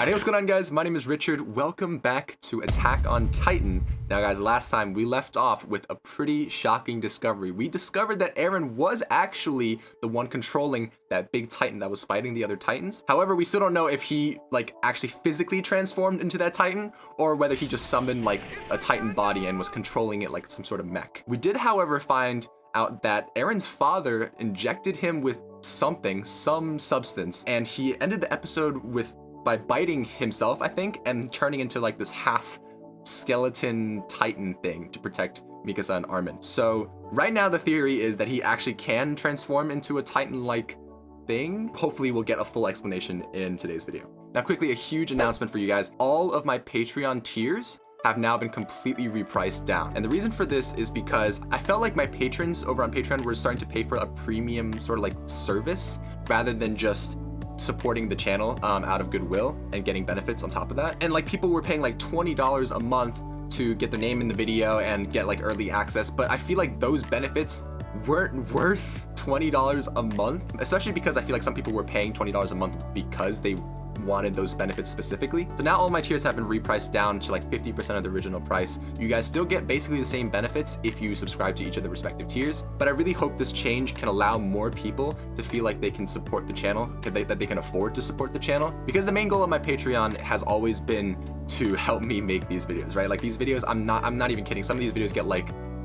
Hey, what's going on, guys? My name is Richard. Welcome back to Attack on Titan. Now, guys, last time we left off with a pretty shocking discovery. We discovered that Eren was actually the one controlling that big Titan that was fighting the other Titans. However, we still don't know if he, actually physically transformed into that Titan, or whether he just summoned, a Titan body and was controlling it like some sort of mech. We did, however, find out that Eren's father injected him with some substance, and he ended the episode by biting himself, I think, and turning into this half skeleton Titan thing to protect Mikasa and Armin. So right now the theory is that he actually can transform into a Titan-like thing. Hopefully we'll get a full explanation in today's video. Now quickly, a huge announcement for you guys. All of my Patreon tiers have now been completely repriced down. And the reason for this is because I felt like my patrons over on Patreon were starting to pay for a premium sort of service rather than just supporting the channel out of goodwill and getting benefits on top of that. And people were paying $20 a month to get their name in the video and get early access, but I feel like those benefits weren't worth $20 a month, especially because I feel like some people were paying $20 a month because they wanted those benefits specifically. So now all my tiers have been repriced down to 50% of the original price. You guys still get basically the same benefits if you subscribe to each of the respective tiers, but I really hope this change can allow more people to feel like they can support the channel, that they can afford to support the channel, because the main goal of my Patreon has always been to help me make these videos, right? These videos, I'm not even kidding, some of these videos get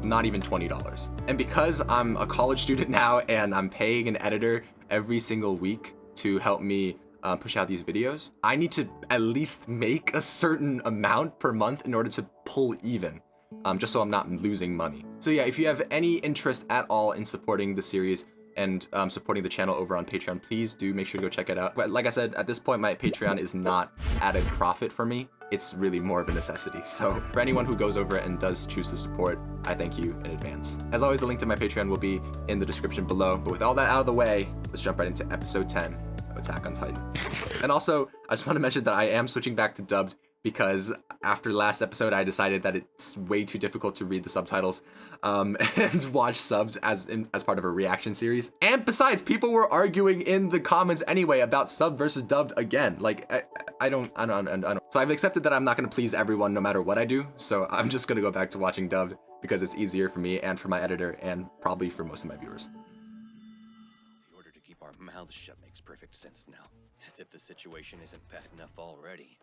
not even $20. And because I'm a college student now and I'm paying an editor every single week to help me push out these videos, I need to at least make a certain amount per month in order to pull even, just so I'm not losing money. So yeah, if you have any interest at all in supporting the series and supporting the channel over on Patreon, please do make sure to go check it out. But like I said, at this point, my Patreon is not at a profit for me. It's really more of a necessity. So for anyone who goes over it and does choose to support, I thank you in advance. As always, the link to my Patreon will be in the description below. But with all that out of the way, let's jump right into episode 10. Attack on Titan. And also, I just want to mention that I am switching back to dubbed because after last episode I decided that it's way too difficult to read the subtitles and watch subs as part of a reaction series. And besides, people were arguing in the comments anyway about sub versus dubbed again. I don't. So I've accepted that I'm not going to please everyone no matter what I do. So I'm just going to go back to watching dubbed because it's easier for me and for my editor and probably for most of my viewers. Our mouths shut makes perfect sense now. As if the situation isn't bad enough already.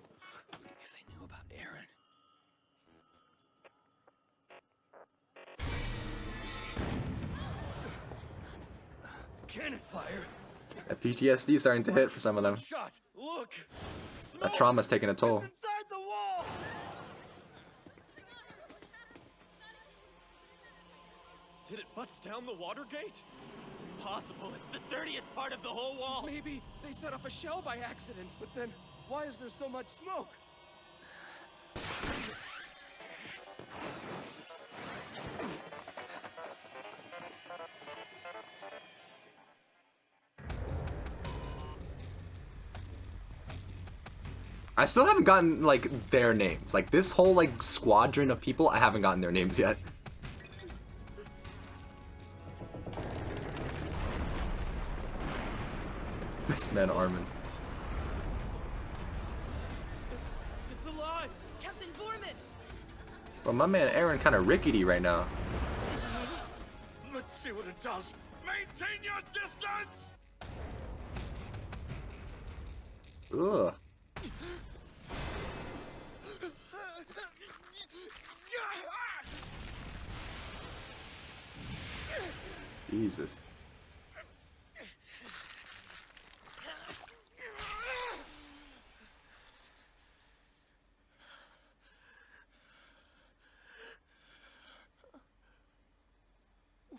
If they knew about Eren. Cannon fire. That PTSD is starting to hit for some of them. Shot. Look. That trauma's taking a toll. Inside the wall. Did it bust down the water gate? Impossible. It's the sturdiest part of the whole wall. Maybe they set off a shell by accident. But then, why is there so much smoke? I still haven't gotten their names. This whole squadron of people, I haven't gotten their names yet. This man Armin. It's alive. Captain Vorman! Well, my man Eren kind of rickety right now. Let's see what it does. Maintain your distance! Ugh. Jesus.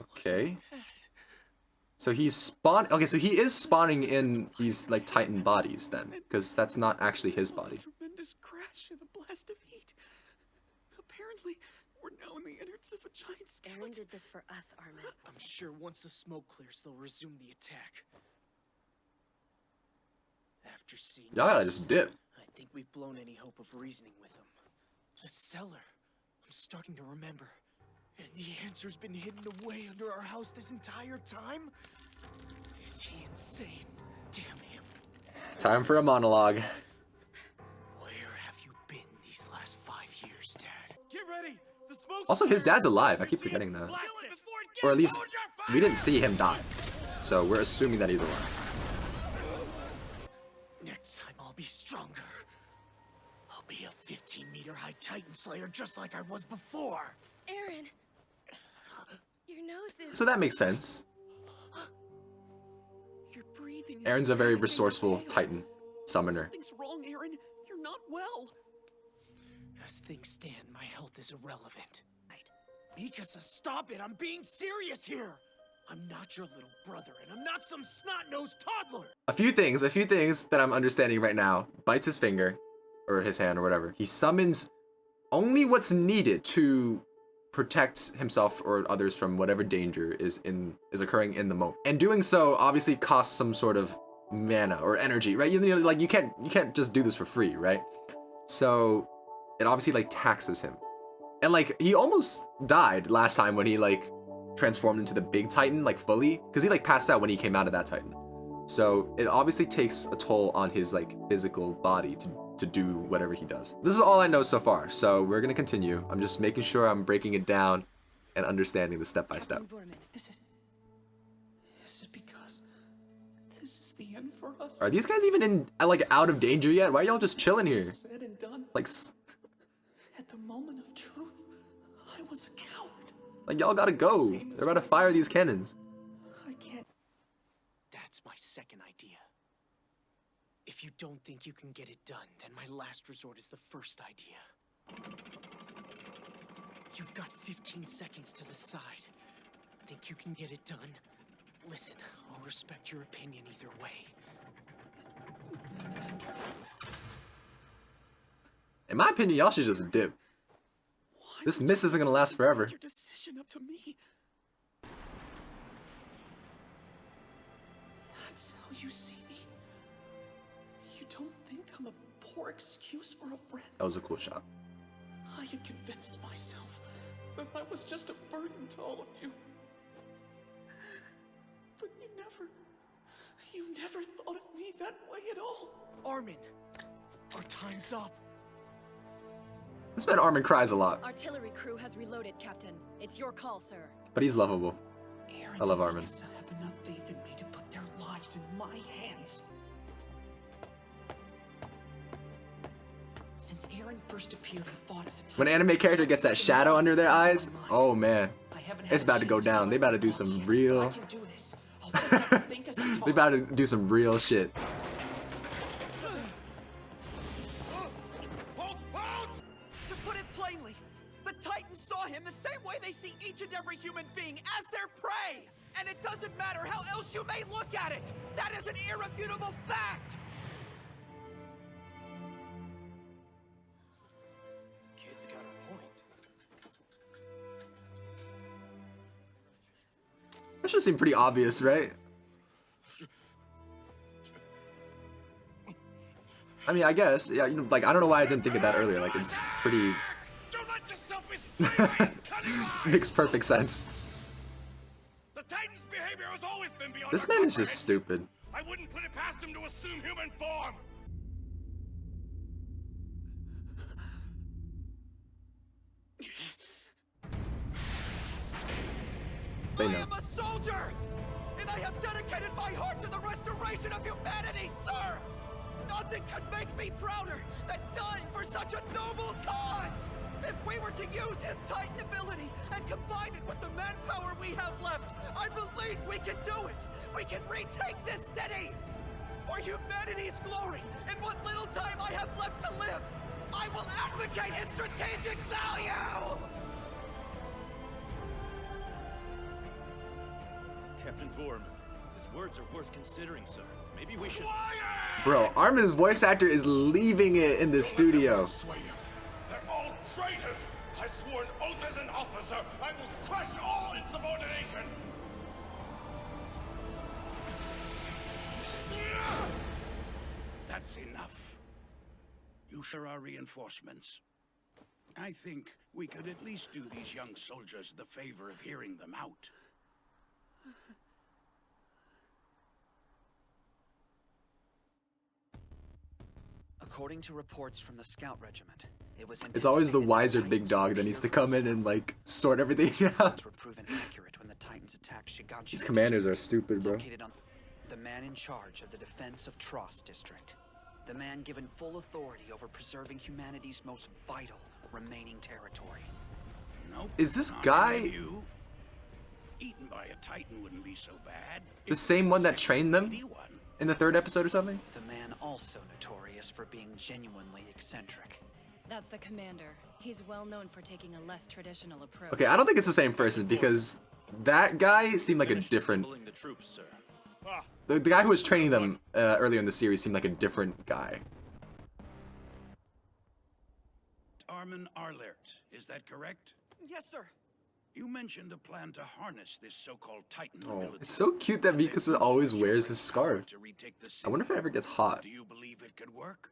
Okay. So he's okay, so he is spawning in these Titan bodies then, because that's not actually his body. Tremendous crash and a blast of heat. Apparently, we're now in the innards of a giant skeleton. Eren did this for us, Armin. I'm sure once the smoke clears, they'll resume the attack. After seeing Y'all gotta this, just dip. I think we've blown any hope of reasoning with him. The cellar. I'm starting to remember. And the answer's been hidden away under our house this entire time? Is he insane? Damn him. Time for a monologue. ready. The smoke's Also, his clear. dad's alive. I As keep soon as you see forgetting it, that. blast it. Or at least, we didn't see him die. So we're assuming that he's alive. Next time I'll be stronger. I'll be a 15-meter high Titan Slayer just like I was before. Aaron, your nose is... So that makes sense. Your breathing is Aaron's a very getting resourceful stale. Titan summoner. Something's wrong, Aaron. You're not well. As things stand, my health is irrelevant. Mikasa, stop it! I'm being serious here! I'm not your little brother, and I'm not some snot-nosed toddler! A few things that I'm understanding right now. Bites his finger, or his hand, or whatever. He summons only what's needed to protect himself or others from whatever danger is occurring in the moment. And doing so obviously costs some sort of mana or energy, right? You know, like you can't just do this for free, right? So it obviously like taxes him. And like he almost died last time when he like transformed into the big Titan like fully, because he like passed out when he came out of that Titan. So it obviously takes a toll on his like physical body to do whatever he does. This is all I know so far, so we're gonna continue. I'm just making sure I'm breaking it down and understanding the step by step. Captain Vorman. Is it because this is the end for us? Are these guys even in like out of danger yet? Why are y'all just chilling here? Said and done. Like At the moment of truth, I was a coward. y'all gotta go. They're about to fire these cannons. I can't. That's my second idea. If you don't think you can get it done, then my last resort is the first idea. You've got 15 seconds to decide. Think you can get it done? Listen, I'll respect your opinion either way. In my opinion, y'all should just dip. This miss isn't gonna last forever. Your decision up to me. That's how you see me. You don't think I'm a poor excuse for a friend? That was a cool shot. I had convinced myself that I was just a burden to all of you. But you never thought of me that way at all. Armin, our time's up. This man Armin cries a lot, Artillery crew has reloaded, Captain. It's your call, sir. but he's lovable. Aaron I love and Armin. Mikasa have enough faith in me to put their lives in my hands. Since Aaron first appeared and fought as a When an anime character gets that shadow under their eyes, oh man, it's about to go down. They about to do some real. They about to do some real shit. To put it plainly, the Titans saw him the same way they see each and every human being, as their prey! And it doesn't matter how else you may look at it! That is an irrefutable fact! Kid's got a point. That should seem pretty obvious, right? I mean, I guess, yeah, you know, like, I don't know why I didn't think of that earlier, like, it's pretty, Don't let yourself be swayed by his cunning lies! makes perfect sense. The Titan's behavior has always been beyond This our man is just comprehension. stupid. I wouldn't put it past him to assume human form. They I know. am a soldier! And I have dedicated my heart to the restoration of humanity, sir! Nothing could make me prouder than dying for such a noble cause! If we were to use his Titan ability and combine it with the manpower we have left, I believe we can do it! We can retake this city! For humanity's glory, in what little time I have left to live, I will advocate his strategic value! Captain Vorman, his words are worth considering, sir. Maybe we should... Bro, Armin's voice actor is leaving it in the studio. Sway you. They're all traitors. I swore an oath as an officer. I will crush all insubordination. That's enough. You sure are reinforcements. I think we could at least do these young soldiers the favor of hearing them out. According to reports from the Scout Regiment, It's always the wiser big dog that needs to come in and like sort everything out. Were proven accurate when the Titans attacked Shiganshina These commanders are District, stupid, bro. located on the man in charge of the defense of Tross District. The man given full authority over preserving humanity's most vital remaining territory. Nope. Is this not guy you. Eaten by a Titan wouldn't be so bad. the same one that trained them in the 3rd episode or something? The man also notorious for being genuinely eccentric. That's the commander. He's well known for taking a less traditional approach. Okay, I don't think it's the same person because that guy seemed like a different. The troops, sir. The guy who was training them earlier in the series seemed like a different guy. Armin Arlert, is that correct? Yes, sir. You mentioned a plan to harness this so-called Titan Oh, ability. it's so cute that Mikasa always wears his scarf. To retake the I city. wonder if it ever gets hot. Do you believe it could work?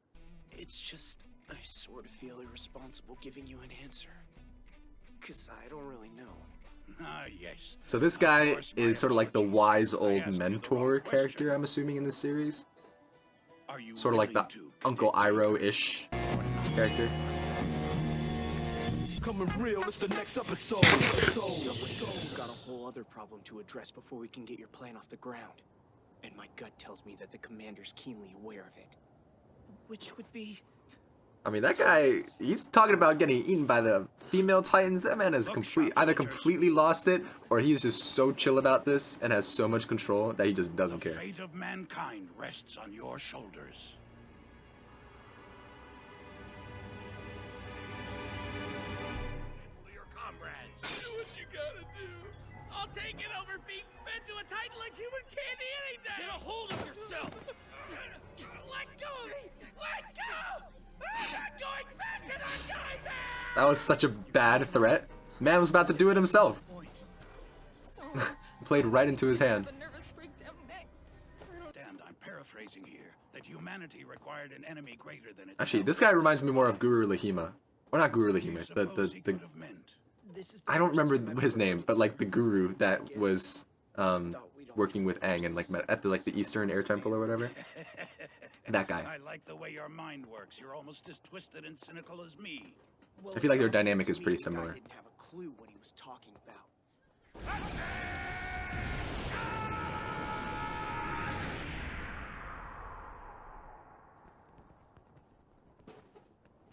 It's just, I sort of feel irresponsible giving you an answer. 'Cause I don't really know. Ah, yes. So this guy is sort of like the wise old mentor character, I'm assuming, in this series. Are you Sort of like the willing to Uncle continue? Iroh-ish character. Coming real, it's the next episode. We've got a whole other problem to address before we can get your plan off the ground. And my gut tells me that the commander's keenly aware of it. Which would be... I mean, that guy, he's talking about getting eaten by the female titans. That man has either completely lost it, or he's just so chill about this and has so much control that he just doesn't The care. fate of mankind rests on your shoulders. Your comrades. Do what you gotta do. I'll take it over being fed to a Titan like human candy any day. Get a hold of yourself. Let go of me. Let go. I'm not going back to that guy there. That was such a bad threat. Man was about to do it himself. Played right into his hand. Stand, I'm paraphrasing here, that humanity required an enemy greater than itself. Actually, this guy reminds me more of Guru Lahima. Or not Guru What do you Lahima, suppose he the could have meant? This is the I don't first remember time his I've name, heard but this. like the guru that I was working with Aang and like at the Eastern Air Temple or whatever. That guy. I like the way your mind works. You're almost as twisted and cynical as me. Well, I feel like their it's obvious dynamic to is me pretty the guy similar. didn't have a clue what he was talking about.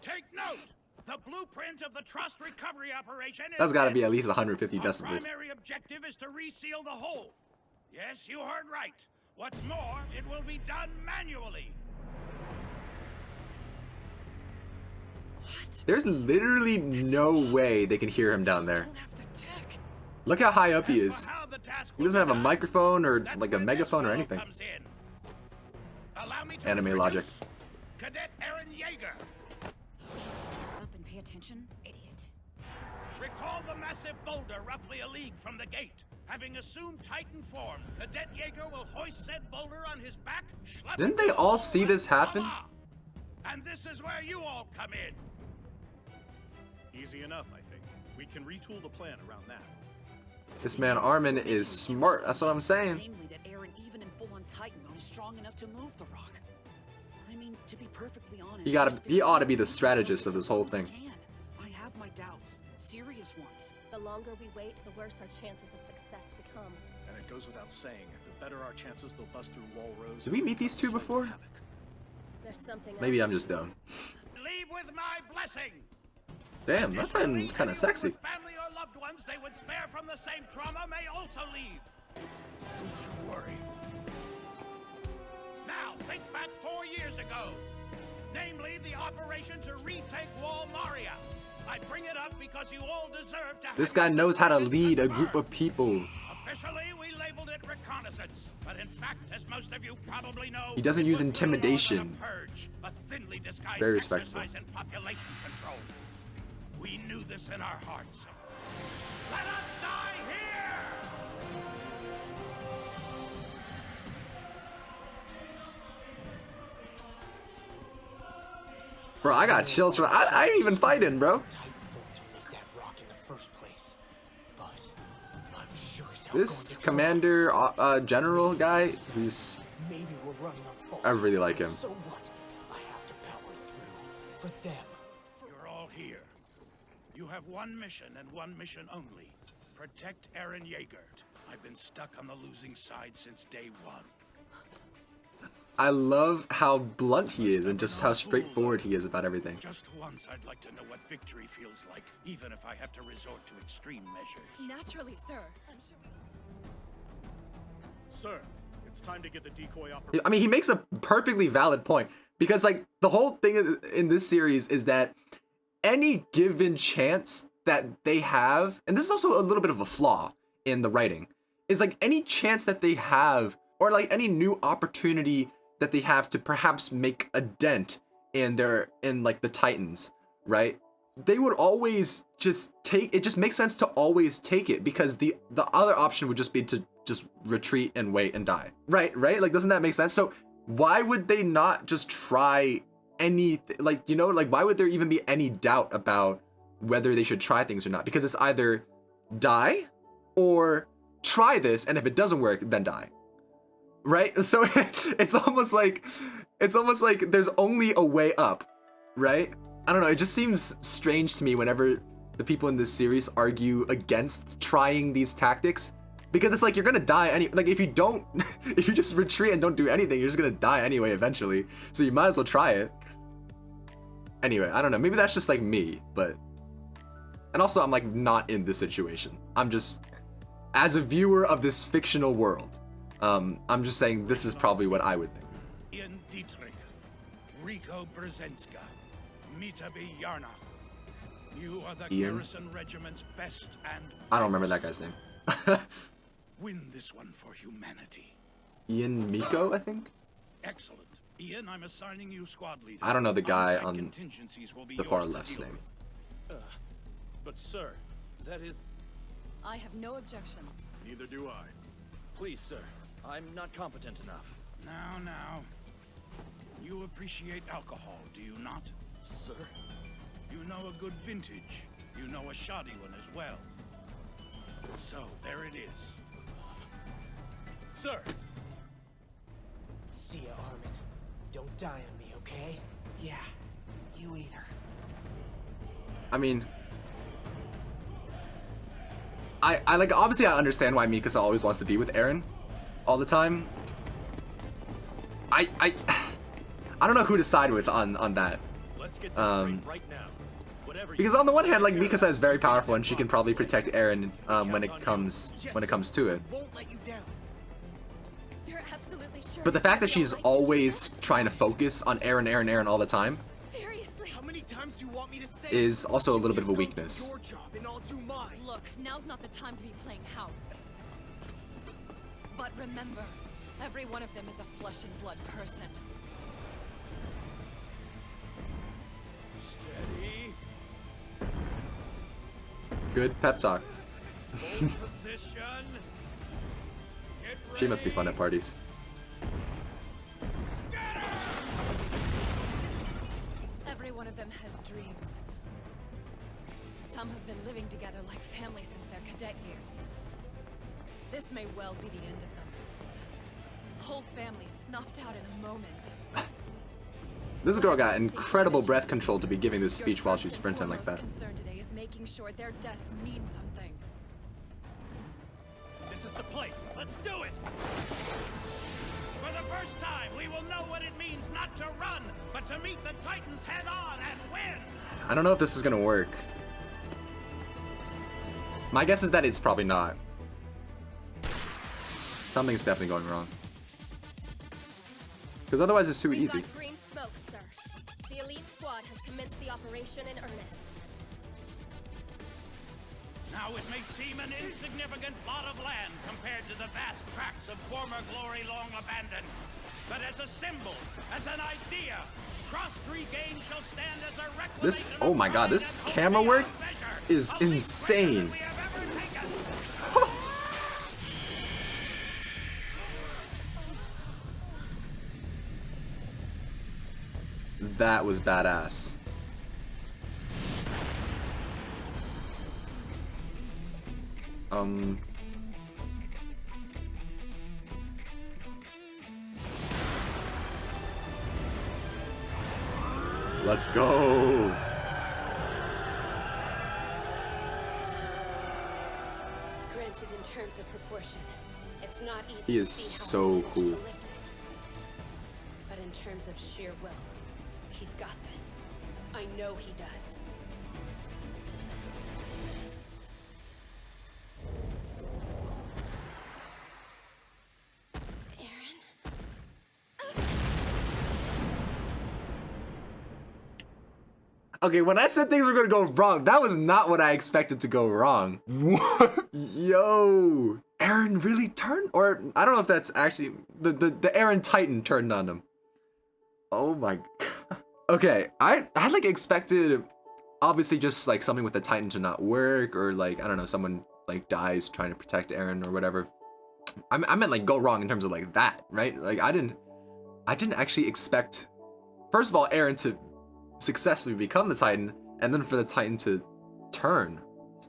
Take note! The blueprint of the trust recovery operation is That's got to be this. at least 150 Our decibels. primary objective is to reseal the hole. Yes, you heard right. What's more, it will be done manually. There's literally no way they can hear him down there. Don't have the tech. Look how high up he As is. for how the task He will doesn't be have a done, microphone or that's like a where this megaphone or fellow anything. comes in. Allow me to Anime logic. introduce Cadet Aaron Yeager. Up and pay attention, idiot. Recall the massive boulder roughly a league from the gate. Having assumed Titan form, Cadet Yeager will hoist said boulder on his back. schlep Didn't it they to the all hole, see and this happen? voila! And this is where you all come in. Easy enough, I think. We can retool the plan around that. This man Armin is smart. That's what I'm saying. Namely that Aaron, even in full-on Titan mode, is strong enough to move the rock. I mean, to be perfectly honest, He ought to be the strategist of this whole thing. I have my doubts, serious ones. The longer we wait, the worse our chances of success become. And it goes without saying, the better our chances they'll bust through wall rows. Did we meet these two before? There's something Maybe else. I'm just dumb. Leave with my blessing. Damn, that's kind Additionally, of anyone sexy. with family or loved ones they would spare from the same trauma may also leave. Don't you worry. Now, think back 4 years ago. Namely, the operation to retake Wall Maria. I bring it up because you all deserve to have This guy your knows how to suspicions lead a group confirmed. of people. Officially, we labeled it reconnaissance, but in fact, as most of you probably know, He doesn't it use was little more than intimidation. a purge, a thinly disguised Very respectful. exercise in population control. We knew this in our hearts. Let us die here! Bro, I got chills for I ain't even fighting, bro. Titan formed to lift that rock in the first place. But I'm sure as hell This going to try. commander general guy, he's Maybe we're running on false. I really like him. So what? I have to power through for them. You're all all here. You have one mission and one mission only. Protect Eren Yeager. I've been stuck on the losing side since day one. I love how blunt he is and just how straightforward he is about everything. Just once I'd like to know what victory feels like, even if I have to resort to extreme measures. Naturally, sir. I'm sure Sir, it's time to get the decoy operator. I mean, he makes a perfectly valid point because, like, the whole thing in this series is that any given chance that they have, and this is also a little bit of a flaw in the writing, is like any chance that they have, or like any new opportunity that they have to perhaps make a dent in like the Titans, right? They would always just take it. Just makes sense to always take it, because the other option would just be to just retreat and wait and die, right? Like, doesn't that make sense? So why would they not just try anything? Like, you know, like, why would there even be any doubt about whether they should try things or not? Because it's either die or try this, and if it doesn't work, then die, right? So it's almost like there's only a way up, right? I don't know, it just seems strange to me whenever the people in this series argue against trying these tactics, because it's like, you're gonna die like, if you just retreat and don't do anything, you're just gonna die anyway eventually, so you might as well try it. Anyway, I don't know, maybe that's just like me, but, and also I'm like not in this situation. I'm just, as a viewer of this fictional world, I'm just saying this is probably what I would think. Ian Dietrich, Rico Brzezinska, Mitabi Yarna. You are the Ian? Garrison Regiment's best and I don't remember that guy's name. win this one for humanity. Ian Miko, I think? Excellent. Ian, I'm assigning you squad leader. I don't know the guy On-site on contingencies will be the far yours to left's deal name. with. But sir, that is... I have no objections. Neither do I. Please, sir. I'm not competent enough. Now. You appreciate alcohol, do you not? Sir? You know a good vintage. You know a shoddy one as well. So, there it is. Sir! See ya, Armin. Don't die on me, okay? Yeah, you either. I mean, I like, obviously I understand why Mikasa always wants to be with Eren all the time. I don't know who to side with on that. Let's get this straight right now. Because on the one hand, like, Mikasa is very powerful and she can probably protect Eren when it comes to it. Won't let you down. You're absolutely sure. But the fact that she's always trying to focus on Eren all the time Seriously. How many times do you want me to say is also a You little bit just of a go do weakness. your job and I'll do mine. Look, now's not the time to be playing house. But remember, every one of them is a flesh and blood person. Steady. Good pep talk. Hold position. Get She must be fun at ready. parties. Every one of them has dreams. Some have been living together like family since their cadet years. This may well be the end of them. Whole families snuffed out in a moment. This girl got incredible breath control to be giving this speech while she's sprinting like that. Concern today is making sure their deaths mean something. This is the place. Let's do it! For the first time, we will know what it means not to run, but to meet the Titans head on and win! I don't know if this is gonna work. My guess is that it's probably not. Something's definitely going wrong. Because otherwise it's too We've easy. got green smoke, sir. The elite squad has commenced the operation in earnest. Now it may seem an insignificant plot of land compared to the vast tracts of former glory long abandoned. But as a symbol, as an idea, trust regained shall stand as a reclamation This, oh my god, this camera work is insane. That was badass. Let's go. terms of proportion, it's not easy He to is see how so he managed cool. to lift it. But in terms of sheer will, he's got this. I know he does. Okay, when I said things were gonna go wrong, that was not what I expected to go wrong. What? Yo, Eren really turned, or I don't know if that's actually the Eren Titan turned on him. Oh my god. Okay, I had like expected, obviously just like something with the Titan to not work, or like I don't know, someone like dies trying to protect Eren or whatever. I meant like go wrong in terms of like that, right? Like I didn't actually expect, first of all, Eren to successfully become the Titan, and then for the Titan to turn.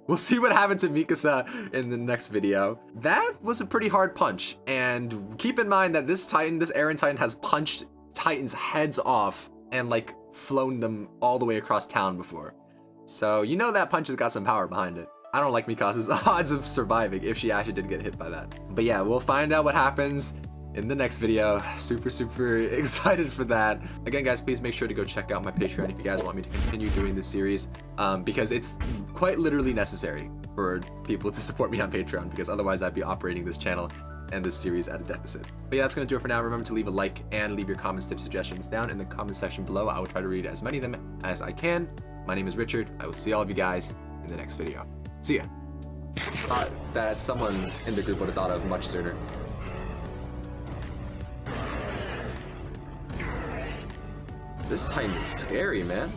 We'll see what happened to Mikasa in the next video. That was a pretty hard punch, and keep in mind that this Titan, this Eren Titan, has punched Titans' heads off and like flown them all the way across town before. So you know that punch has got some power behind it. I don't like Mikasa's odds of surviving if she actually did get hit by that. But yeah, we'll find out what happens in the next video. Super excited for that. Again, guys, please make sure to go check out my Patreon if you guys want me to continue doing this series, because it's quite literally necessary for people to support me on Patreon, because otherwise I'd be operating this channel and this series at a deficit. But yeah, that's gonna do it for now. Remember to leave a like and leave your comments, tips, suggestions down in the comment section below. I will try to read as many of them as I can. My name is Richard. I will see all of you guys in the next video. See ya. That someone in the group would have thought of much sooner. This Titan is scary, man.